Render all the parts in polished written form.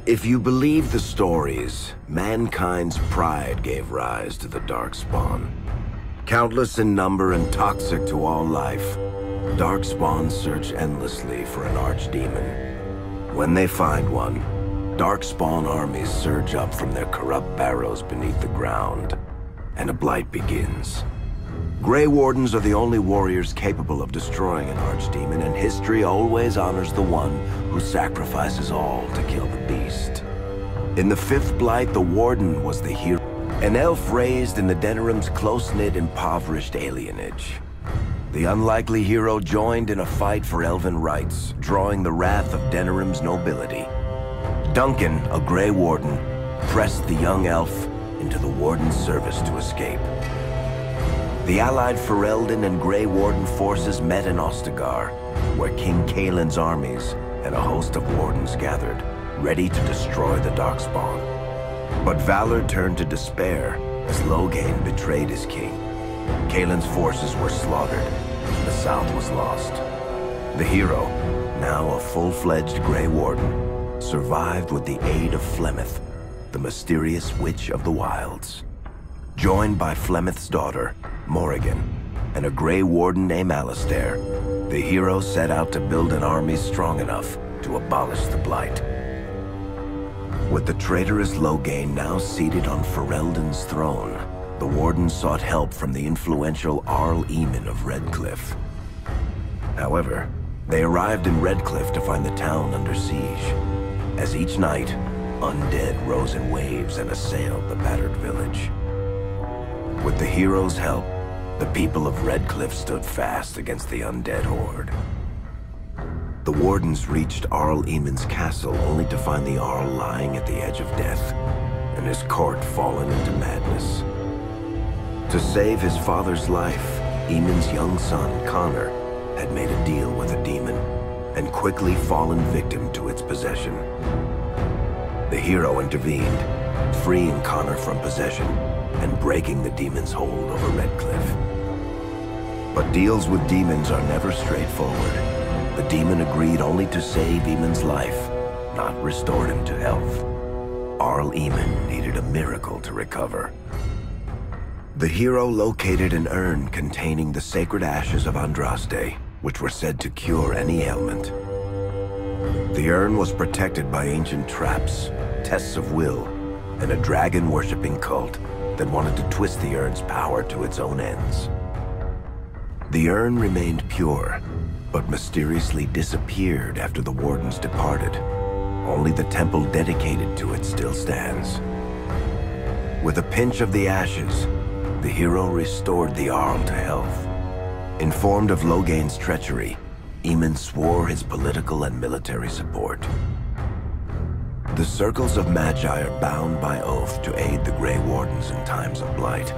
If you believe the stories, mankind's pride gave rise to the Darkspawn. Countless in number and toxic to all life, Darkspawn search endlessly for an archdemon. When they find one, Darkspawn armies surge up from their corrupt barrows beneath the ground, and a blight begins. Grey Wardens are the only warriors capable of destroying an archdemon, and history always honors the one who sacrifices all to kill the beast. In the fifth blight, the Warden was the hero, an elf raised in the Denerim's close-knit, impoverished alienage. The unlikely hero joined in a fight for elven rights, drawing the wrath of Denerim's nobility. Duncan, a Grey Warden, pressed the young elf into the Warden's service to escape. The allied Ferelden and Grey Warden forces met in Ostagar, where King Kaelin's armies and a host of wardens gathered, ready to destroy the Darkspawn. But valor turned to despair as Loghain betrayed his king. Kaelin's forces were slaughtered, and the south was lost. The hero, now a full-fledged Grey Warden, survived with the aid of Flemeth, the mysterious witch of the wilds. Joined by Flemeth's daughter, Morrigan, and a Grey Warden named Alistair, the hero set out to build an army strong enough to abolish the Blight. With the traitorous Loghain now seated on Ferelden's throne, the Warden sought help from the influential Arl Eamon of Redcliffe. However, they arrived in Redcliffe to find the town under siege. As each night, undead rose in waves and assailed the battered village. With the hero's help, the people of Redcliffe stood fast against the undead horde. The Wardens reached Arl Eamon's castle only to find the Arl lying at the edge of death, and his court fallen into madness. To save his father's life, Eamon's young son, Connor, had made a deal with a demon, and quickly fallen victim to its possession. The hero intervened, freeing Connor from possession, and breaking the demon's hold over Redcliffe. But deals with demons are never straightforward. The demon agreed only to save Eamon's life, not restore him to health. Arl Eamon needed a miracle to recover. The hero located an urn containing the sacred ashes of Andraste, which were said to cure any ailment. The urn was protected by ancient traps, tests of will, and a dragon-worshipping cult that wanted to twist the urn's power to its own ends. The urn remained pure, but mysteriously disappeared after the Wardens departed. Only the temple dedicated to it still stands. With a pinch of the ashes, the hero restored the Arl to health. Informed of Loghain's treachery, Eamon swore his political and military support. The circles of Magi are bound by oath to aid the Grey Wardens in times of blight.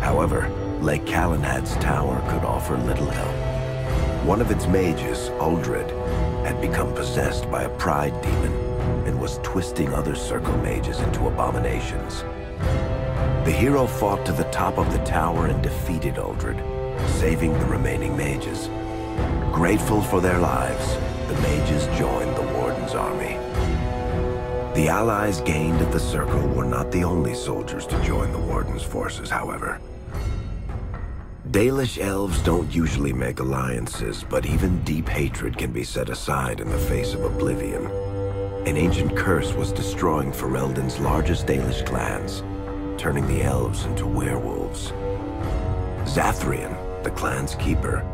However, Lake Calenhad's tower could offer little help. One of its mages, Uldred, had become possessed by a pride demon and was twisting other circle mages into abominations. The hero fought to the top of the tower and defeated Uldred, saving the remaining mages. Grateful for their lives, the mages joined the Warden's army. The allies gained at the Circle were not the only soldiers to join the Warden's forces, however. Dalish elves don't usually make alliances, but even deep hatred can be set aside in the face of oblivion. An ancient curse was destroying Ferelden's largest Dalish clans, turning the elves into werewolves. Zathrian, the clan's keeper,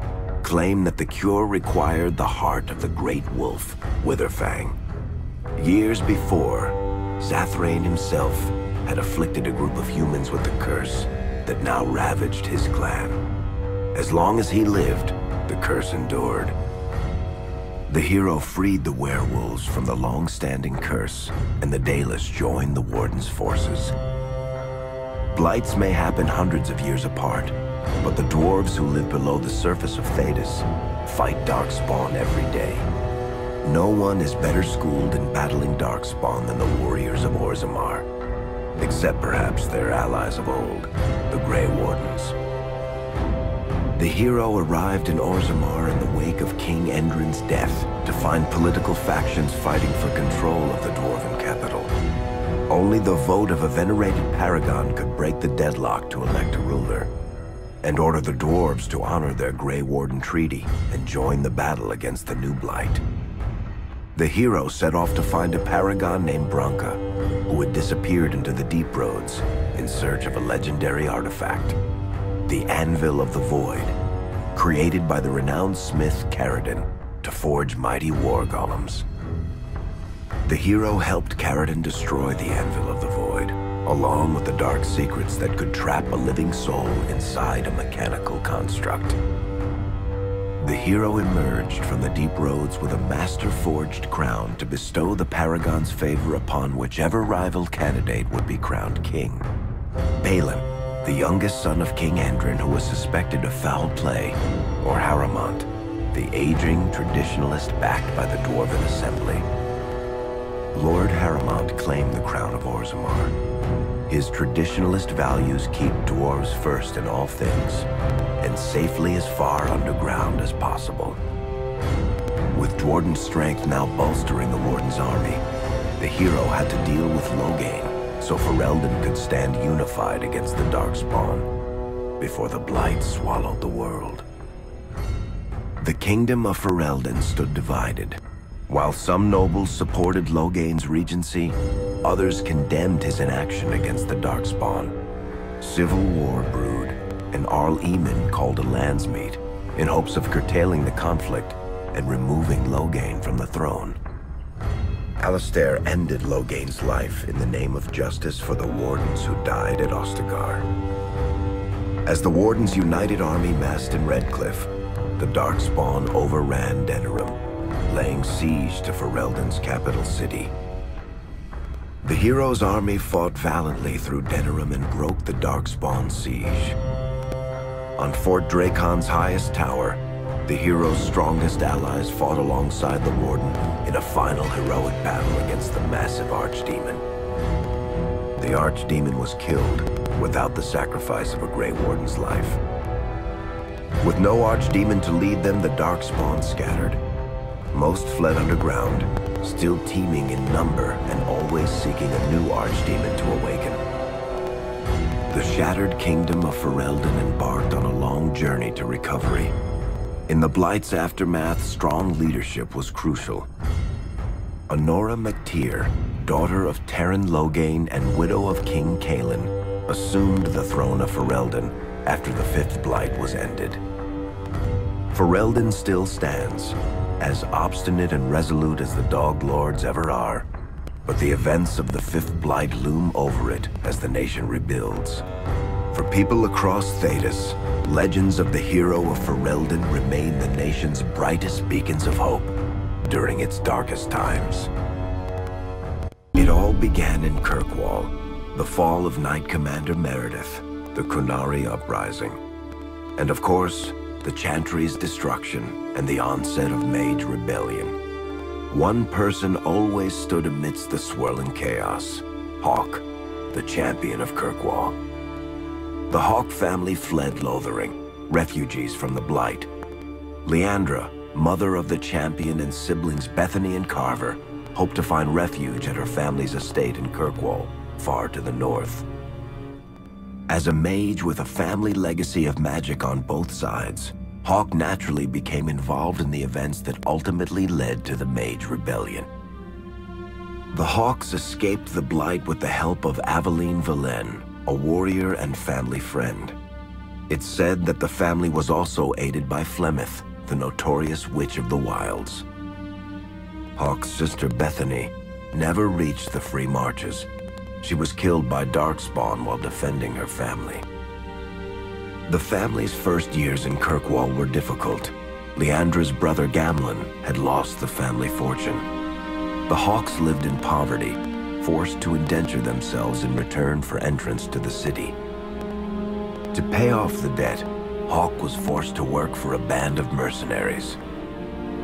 claimed that the cure required the heart of the great wolf, Witherfang. Years before, Zathrain himself had afflicted a group of humans with the curse that now ravaged his clan. As long as he lived, the curse endured. The hero freed the werewolves from the long-standing curse, and the Dalish joined the Warden's forces. Blights may happen hundreds of years apart, but the dwarves who live below the surface of Thedas fight Darkspawn every day. No one is better schooled in battling Darkspawn than the warriors of Orzammar, except perhaps their allies of old, the Grey Wardens. The hero arrived in Orzammar in the wake wake of King Endrin's death to find political factions fighting for control of the Dwarven capital. Only the vote of a venerated paragon could break the deadlock to elect a ruler, and order the dwarves to honor their Grey Warden treaty and join the battle against the new Blight. The hero set off to find a paragon named Branka, who had disappeared into the Deep Roads in search of a legendary artifact, the Anvil of the Void, created by the renowned smith Caradon to forge mighty war golems. The hero helped Caradon destroy the Anvil of the Void, along with the dark secrets that could trap a living soul inside a mechanical construct. The hero emerged from the Deep Roads with a master-forged crown to bestow the Paragon's favor upon whichever rival candidate would be crowned king. Balin, the youngest son of King Endrin who was suspected of foul play, or Haramont, the aging traditionalist backed by the Dwarven Assembly. Lord Haramont claimed the crown of Orzammar. His traditionalist values keep dwarves first in all things, and safely as far underground as possible. With Dwarden's strength now bolstering the Warden's army, the hero had to deal with Loghain, so Ferelden could stand unified against the Darkspawn, before the Blight swallowed the world. The kingdom of Ferelden stood divided. While some nobles supported Loghain's regency, others condemned his inaction against the Darkspawn. Civil war brewed, and Arl Eamon called a landsmeet in hopes of curtailing the conflict and removing Loghain from the throne. Alistair ended Loghain's life in the name of justice for the Wardens who died at Ostagar. As the Wardens' united army massed in Redcliffe, the Darkspawn overran Denerim, laying siege to Ferelden's capital city. The hero's army fought valiantly through Denerim and broke the Darkspawn siege. On Fort Dracon's highest tower, the hero's strongest allies fought alongside the Warden in a final heroic battle against the massive Archdemon. The Archdemon was killed without the sacrifice of a Grey Warden's life. With no Archdemon to lead them, the Darkspawn scattered. Most fled underground, still teeming in number and always seeking a new Archdemon to awaken. The shattered kingdom of Ferelden embarked on a long journey to recovery. In the Blight's aftermath, strong leadership was crucial. Honora MacTier, daughter of Terran Loghain and widow of King Caelan, assumed the throne of Ferelden after the Fifth Blight was ended. Ferelden still stands, as obstinate and resolute as the Dog Lords ever are, but the events of the Fifth Blight loom over it as the nation rebuilds. For people across Thedas, legends of the hero of Ferelden remain the nation's brightest beacons of hope during its darkest times. It all began in Kirkwall, the fall of Knight Commander Meredith, the Kunari Uprising, and of course, the Chantry's destruction and the onset of Mage Rebellion. One person always stood amidst the swirling chaos: Hawke, the champion of Kirkwall. The Hawke family fled Lothering, refugees from the Blight. Leandra, mother of the champion, and siblings Bethany and Carver hoped to find refuge at her family's estate in Kirkwall, far to the north. As a mage with a family legacy of magic on both sides, Hawke naturally became involved in the events that ultimately led to the Mage Rebellion. The Hawkes escaped the Blight with the help of Aveline Valen, a warrior and family friend. It's said that the family was also aided by Flemeth, the notorious Witch of the Wilds. Hawke's sister Bethany never reached the Free Marches. She was killed by Darkspawn while defending her family. The family's first years in Kirkwall were difficult. Leandra's brother Gamlin had lost the family fortune. The Hawkes lived in poverty, forced to indenture themselves in return for entrance to the city. To pay off the debt, Hawke was forced to work for a band of mercenaries.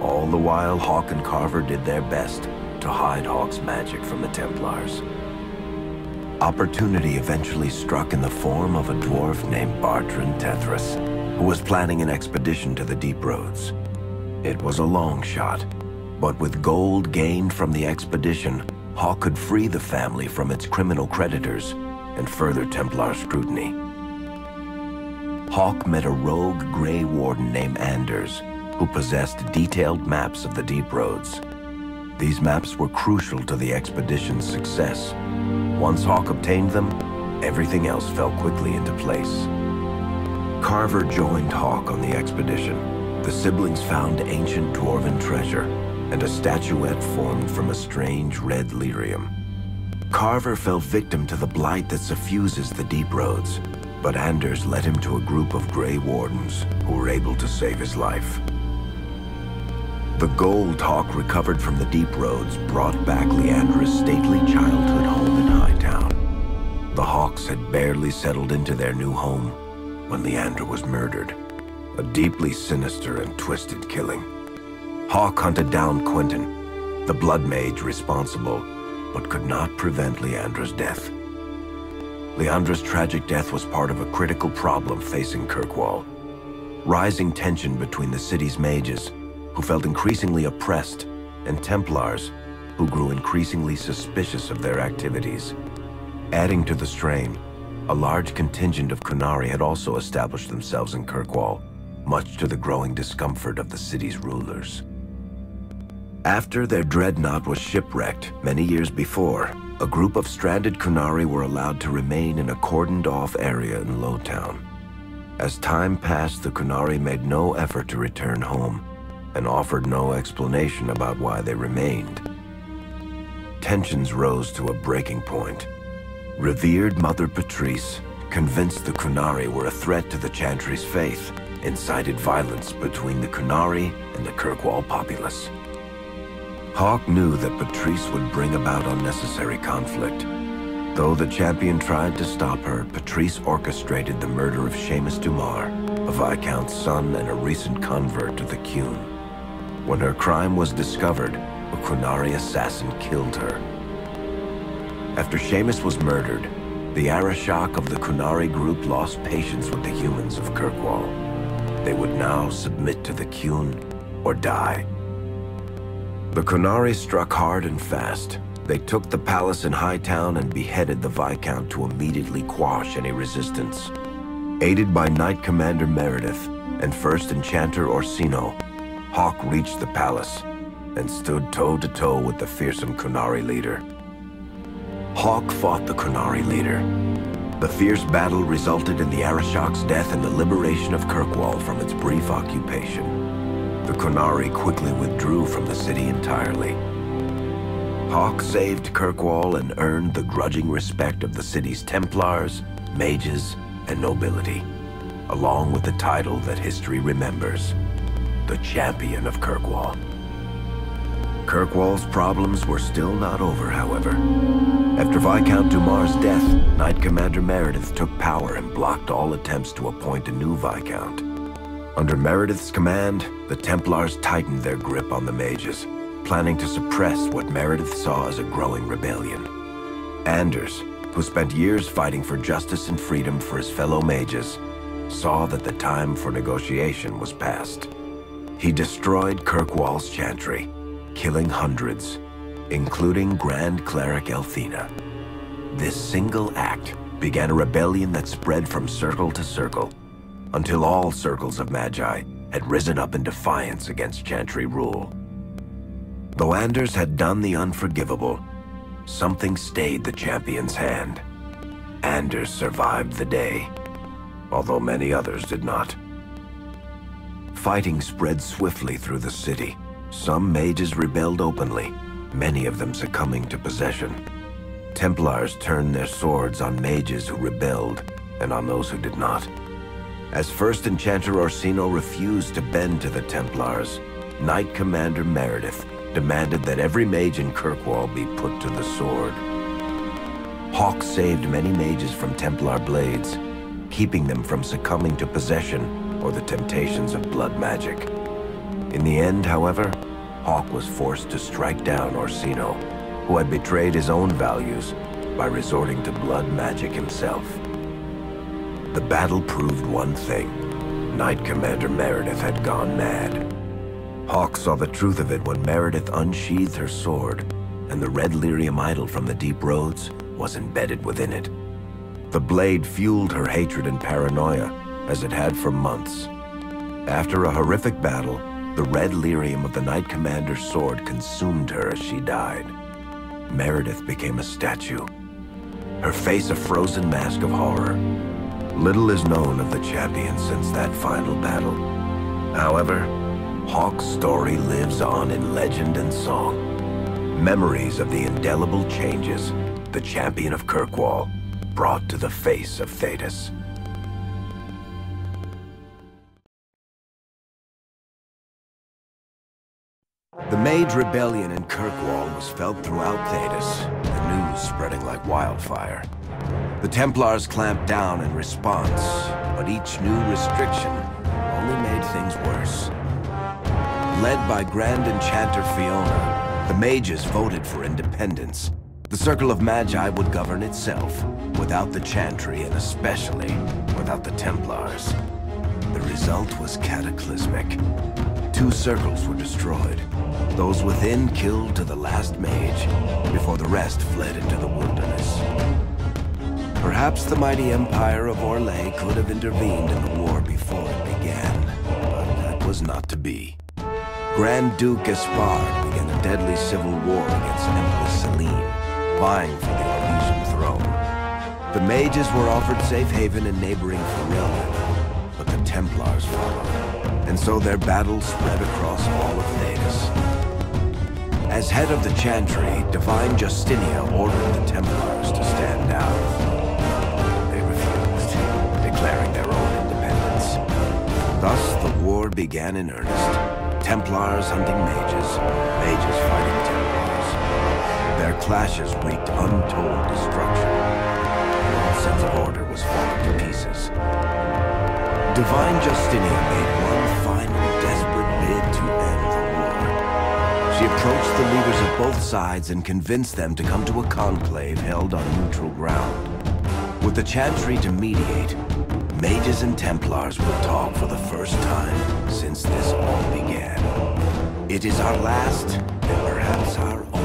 All the while, Hawke and Carver did their best to hide Hawke's magic from the Templars. Opportunity eventually struck in the form of a dwarf named Bartrand Tethras, who was planning an expedition to the Deep Roads. It was a long shot, but with gold gained from the expedition, Hawke could free the family from its criminal creditors and further Templar scrutiny. Hawke met a rogue Grey Warden named Anders, who possessed detailed maps of the deep roads. These maps were crucial to the expedition's success. Once Hawke obtained them, everything else fell quickly into place. Carver joined Hawke on the expedition. The siblings found ancient dwarven treasure and a statuette formed from a strange red lyrium. Carver fell victim to the blight that suffuses the deep roads, but Anders led him to a group of Grey Wardens who were able to save his life. The gold Hawke recovered from the deep roads brought back Leandra's stately childhood home in Hightown. The Hawkes had barely settled into their new home when Leandra was murdered, a deeply sinister and twisted killing. Hawke hunted down Quentin, the blood mage responsible, but could not prevent Leandra's death. Leandra's tragic death was part of a critical problem facing Kirkwall. Rising tension between the city's mages, who felt increasingly oppressed, and Templars, who grew increasingly suspicious of their activities. Adding to the strain, a large contingent of Qunari had also established themselves in Kirkwall, much to the growing discomfort of the city's rulers. After their dreadnought was shipwrecked many years before, a group of stranded Qunari were allowed to remain in a cordoned-off area in Lowtown. As time passed, the Qunari made no effort to return home and offered no explanation about why they remained. Tensions rose to a breaking point. Revered Mother Patrice, convinced the Qunari were a threat to the Chantry's faith, incited violence between the Qunari and the Kirkwall populace. Hawke knew that Patrice would bring about unnecessary conflict. Though the champion tried to stop her, Patrice orchestrated the murder of Seamus Dumar, a Viscount's son and a recent convert to the Qun. When her crime was discovered, a Qunari assassin killed her. After Seamus was murdered, the Arishok of the Qunari group lost patience with the humans of Kirkwall. They would now submit to the Qun or die. The Qunari struck hard and fast. They took the palace in Hightown and beheaded the Viscount to immediately quash any resistance. Aided by Knight Commander Meredith and First Enchanter Orsino, Hawke reached the palace and stood toe-to-toe with the fearsome Qunari leader. Hawke fought the Qunari leader. The fierce battle resulted in the Arishok's death and the liberation of Kirkwall from its brief occupation. The Qunari quickly withdrew from the city entirely. Hawke saved Kirkwall and earned the grudging respect of the city's Templars, mages, and nobility, along with the title that history remembers, the Champion of Kirkwall. Kirkwall's problems were still not over, however. After Viscount Dumar's death, Knight Commander Meredith took power and blocked all attempts to appoint a new Viscount. Under Meredith's command, the Templars tightened their grip on the mages, planning to suppress what Meredith saw as a growing rebellion. Anders, who spent years fighting for justice and freedom for his fellow mages, saw that the time for negotiation was past. He destroyed Kirkwall's chantry, killing hundreds, including Grand Cleric Elthina. This single act began a rebellion that spread from circle to circle, until all circles of Magi had risen up in defiance against Chantry rule. Though Anders had done the unforgivable, something stayed the champion's hand. Anders survived the day, although many others did not. Fighting spread swiftly through the city. Some mages rebelled openly, many of them succumbing to possession. Templars turned their swords on mages who rebelled and on those who did not. As First Enchanter Orsino refused to bend to the Templars, Knight Commander Meredith demanded that every mage in Kirkwall be put to the sword. Hawke saved many mages from Templar blades, keeping them from succumbing to possession or the temptations of blood magic. In the end, however, Hawke was forced to strike down Orsino, who had betrayed his own values by resorting to blood magic himself. The battle proved one thing: Knight Commander Meredith had gone mad. Hawke saw the truth of it when Meredith unsheathed her sword, and the red lyrium idol from the deep roads was embedded within it. The blade fueled her hatred and paranoia, as it had for months. After a horrific battle, the red lyrium of the Knight Commander's sword consumed her as she died. Meredith became a statue, her face a frozen mask of horror. Little is known of the champion since that final battle. However, Hawke's story lives on in legend and song. Memories of the indelible changes the champion of Kirkwall brought to the face of Thedas. The Mage Rebellion in Kirkwall was felt throughout Thedas, the news spreading like wildfire. The Templars clamped down in response, but each new restriction only made things worse. Led by Grand Enchanter Fiona, the mages voted for independence. The Circle of Magi would govern itself, without the Chantry and especially without the Templars. The result was cataclysmic. 2 circles were destroyed. Those within killed to the last mage, before the rest fled into the wilderness. Perhaps the mighty Empire of Orlais could have intervened in the war before it began, but that was not to be. Grand Duke Gaspard began a deadly civil war against Empress Celine, vying for the Orlesian throne. The mages were offered safe haven in neighboring Ferelden, but the Templars followed, and so their battle spread across all of Thedas. As head of the Chantry, Divine Justinia ordered the Templars to stand down. They refused, declaring their own independence. Thus, the war began in earnest. Templars hunting mages, mages fighting Templars. Their clashes wreaked untold destruction. All sense of order was falling to pieces. Divine Justinia made one final desperate bid to end the war. She approached the leaders of both sides and convinced them to come to a conclave held on neutral ground. With the Chantry to mediate, mages and Templars will talk for the first time since this all began. It is our last, and perhaps our only